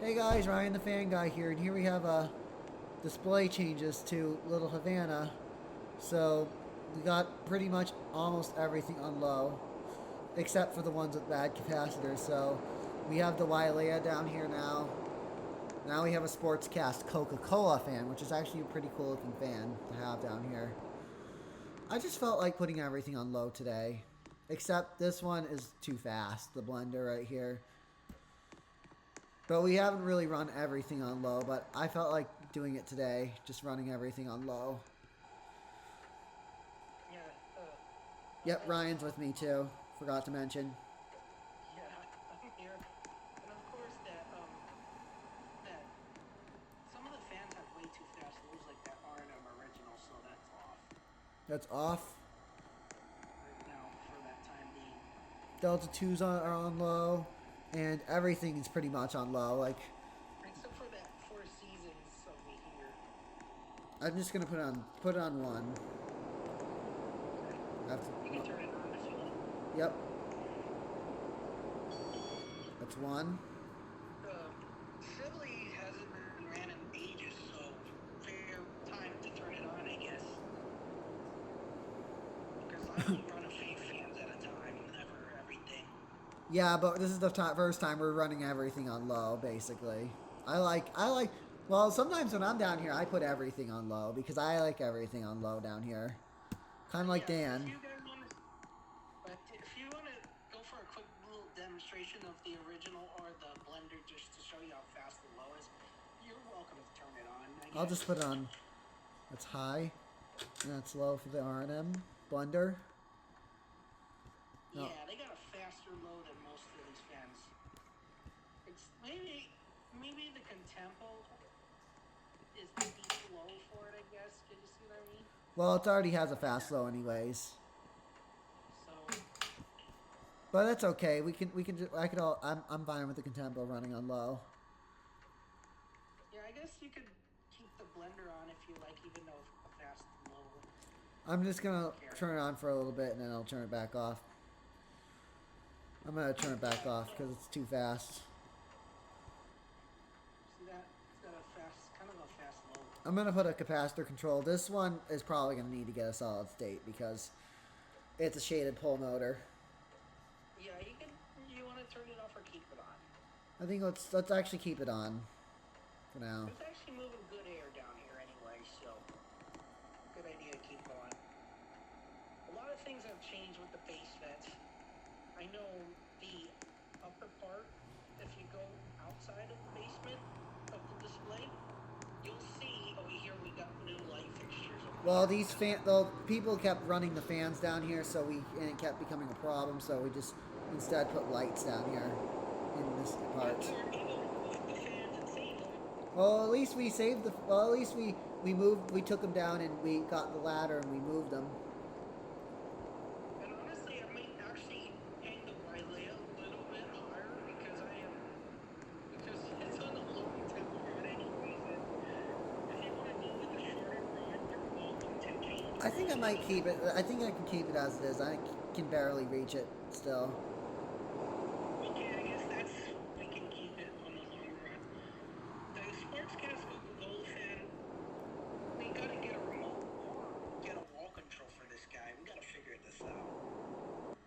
Hey guys, Ryan the Fan Guy here, and here we have display changes to Little Havana. So we got pretty much almost everything on low, except for the ones with bad capacitors. So we have the Wailea down here now. Now we have a Sportscast Coca-Cola fan, which is actually a pretty cool looking fan to have down here. I just felt like putting everything on low today, except this one is too fast, the blender right here. But we haven't really run everything on low, but I felt like doing it today, just running everything on low. Yeah, Yep, as Ryan's with me too. Forgot to mention. yeah, I'm here, and of course that some of the fans have way too fast lows like that R&M original, so that's off That's off. right now for that time being. Delta 2s are on low, and everything is pretty much on low. Like, Except for that Four Seasons over here. I'm just gonna put it on one. Okay, I have you can to, turn it on if you like. yep, that's one. Sibley hasn't been ran in ages, so fair time to turn it on, I guess. Because I only run a few fans at a time, never everything. Yeah, but this is the first time we're running everything on low, basically. I like, well, sometimes when I'm down here, I put everything on low because I like everything on low down here. Kind of But like yeah, if Dan. you guys want to But if you want to go for a quick little demonstration of the original or the blender just to show you how fast the low is, you're welcome to turn it on, I I'll just guess. put it on, that's high, and that's low for the R&M blender. No, Yeah, they got a faster low than most of these fans. It's maybe the Contempo is maybe slow for it, I guess. Did you see what I mean? well, it already has a fast low anyways. So But that's okay. I could all. I'm fine with the Contempo running on low. yeah, I guess you could keep the blender on if you like, even though a fast low. I'm just I don't gonna care. turn it on for a little bit and then I'll turn it back off. I'm gonna turn it back Yeah, off because so it's too fast. see that it's got a fast, kind of a fast low. I'm gonna put a capacitor control. This one is probably gonna need to get a solid state because it's a shaded pole motor. Yeah, you want to turn it off or keep it on. I think let's actually keep it on for now. It's actually moving good air down here anyway, so good idea to keep on. A lot of things have changed with the base vents. I know the upper part, if you go outside of the basement of the display, you'll see over here we got new light fixtures over Well, here. these though people kept running the fans down here, and it kept becoming a problem. So we just instead put lights down here in this Yeah, part. we were able to remove the fans and save them. Well, at least we saved the. Well, at least we moved. We took them down and we got the ladder and we moved them. And honestly, I might actually hang the Wailea a little bit higher because it's on a lower temp rod anyways, and if you want to go with a shorter rod, you're welcome to change I think I rod might keep it. anyways. I think I can keep it as it is. I can barely reach it still. Okay, I guess we can keep it on the long run. The Sportscast Coca-Cola fan, we gotta get a remote or get a wall control for this guy. We gotta figure this out.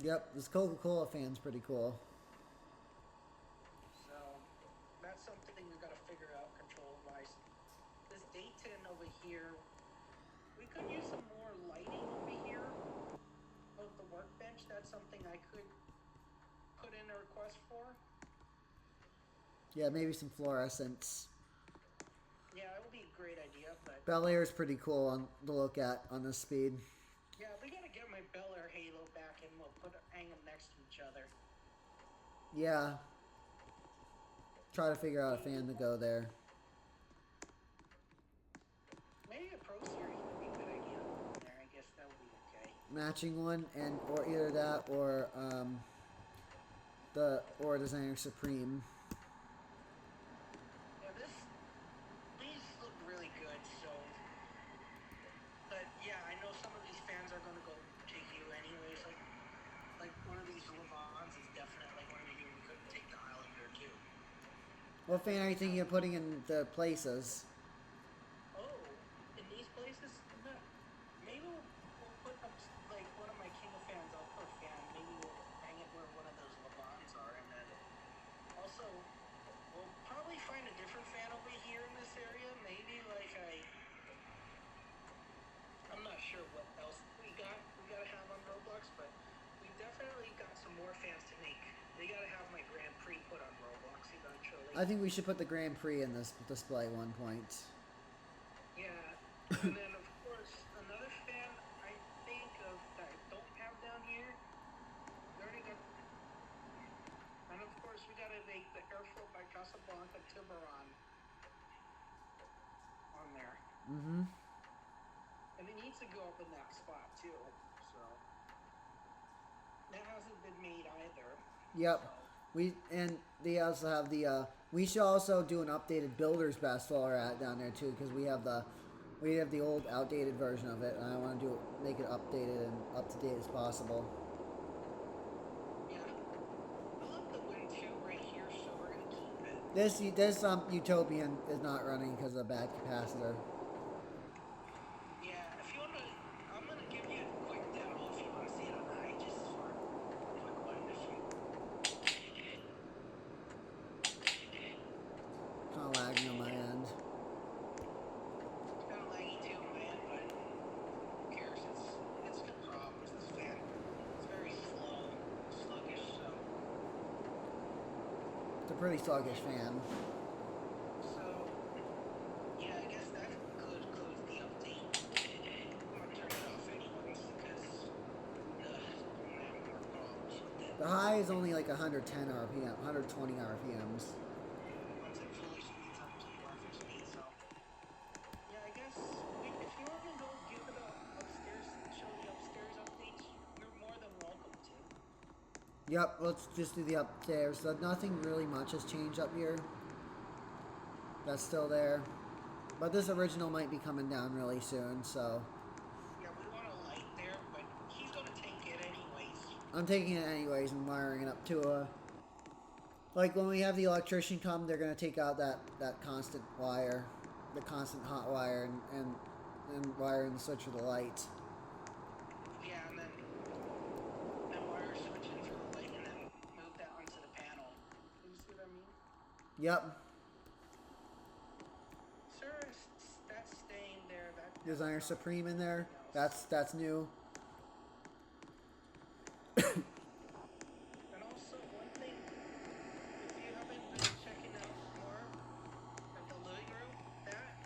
Yep, this Coca-Cola fan's pretty cool. So that's something we gotta figure out control-wise. This Dayton over here, we could use some more lighting over here of the workbench. That's something I could put in a request for. Yeah, maybe some fluorescence. Yeah, it would be a great idea, but Bel Air is pretty cool on to look at on this speed. yeah, we gotta get my Bel Air Halo back and we'll hang them next to each other. Yeah, try to figure out a fan to Maybe, go there. maybe a Pro Series would be a good idea to put in there. I guess that would be okay. Matching one and or either that or the or Designer Supreme. Yeah, these look really good, so but yeah, I know some of these fans are gonna go JQ anyways. Like one of these Levons is definitely one of you we couldn't take the Highlander too. What fan are you thinking of putting in the places? Oh, in these places, no. Maybe we'll put up like one of my King of fans. I'll put a fan. Maybe we'll hang it where one of those Levans are, and then also we'll probably find a different fan over here in this area. Maybe like I'm not sure what else we got. We gotta have on Roblox, but we definitely got some more fans to make. They gotta have my Grand Prix put on Roblox eventually. I think we should put the Grand Prix in this display one point. Yeah, and then of course another fan I think of that I don't have down here. We already got, and of course we gotta make the airfield by Casablanca Tiburon on there, Mm-hmm. and it needs to go up in that spot too. So that hasn't been made either. Yep. So. They also have the. We should also do an updated builder's best while we're at down there too, because we have the old outdated version of it, and I want to make it updated and up to date as possible. Yeah, I love the wind too right here, so we're gonna keep it. This Utopian is not running because of a bad capacitor. Yeah, if you wanna, I'm gonna give you a quick demo if you wanna see it on the eye, just for a quick one. If you, Kind of lagging on my end. it's kind of laggy too on my end, but who cares? It's good problems. This fan, it's very slow, sluggish. So It's a pretty sluggish fan. yeah, I guess that could close the update. I'm gonna turn it off anyways because I'm having more problems with it. The high is only like 110 RPM, 120 RPMs. Once it fully speeds up to perfect speed, so yeah, I guess if you want me to go give it upstairs, show the upstairs updates, you're more than welcome to. Yep, let's just do the upstairs. So nothing really much has changed up here. That's still there. But this original might be coming down really soon, so Yeah, we want a light there, but he's gonna take it anyways. I'm taking it anyways and wiring it up to a... Like when we have the electrician come, they're going to take out that constant wire, the constant hot wire, and wiring the switch for the light. Yeah, and then wire switch in for the light, and then move that onto the panel. You see what I mean? Yep. Sir, that's staying there. Designer Supreme in there. That's new. And also, one thing, if you haven't been checking out more of the living room, that,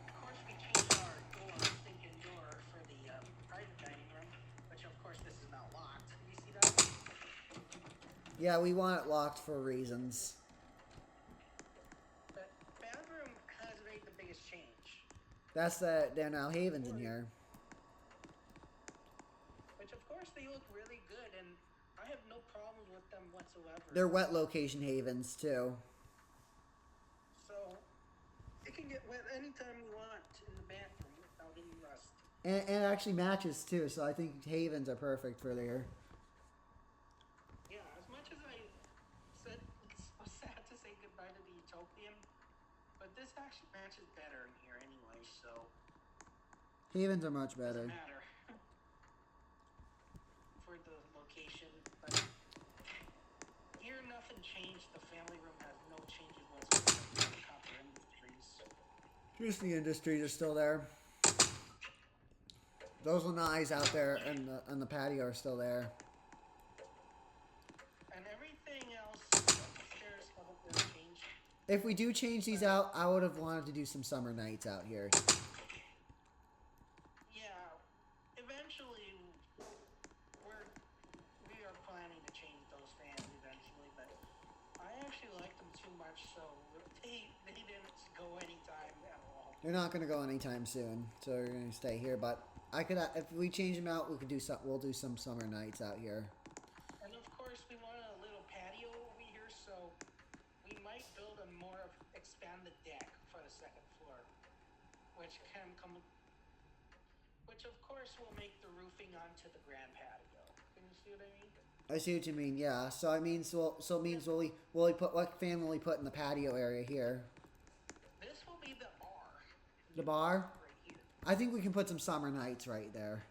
of course, we changed our stinking door for the private dining room, which, of course, this is not locked. You see that? Yeah, we want it locked for reasons. The bathroom has made the biggest change. That's they're now Havens in here. Which, of course, they look really good, and I have no problems with them whatsoever. They're wet location Havens too. So, it can get wet anytime you want in the bathroom without any rust. And it actually matches too, so I think Havens are perfect for there. Yeah, as much as I said it's so sad to say goodbye to the Utopian, but this actually matches better in here anyway, so Havens are much it doesn't better. matter for the location. But here, nothing changed. The family room has no changes whatsoever. The Copper Industries. Just the industries are still there. Those lanais out there and the patio are still there. And everything else upstairs hasn't really changed. If we do change these out, I would have wanted to do some summer nights out here. Yeah, eventually we are planning to change those fans eventually, but I actually like them too much, so they didn't go anytime at all. They're not going to go anytime soon, so they're going to stay here. But I could, if we change them out, we could do some. We'll do some summer nights out here. And of course, we want a little patio over here, so we might build a expand the deck for the second floor, which of course will make the roofing onto the grand patio. Can you see what I mean? I see what you mean. Yeah. So I mean, so it means will we put what fan will we put in the patio area here? This will be the bar. The bar. Right here. I think we can put some summer nights right there.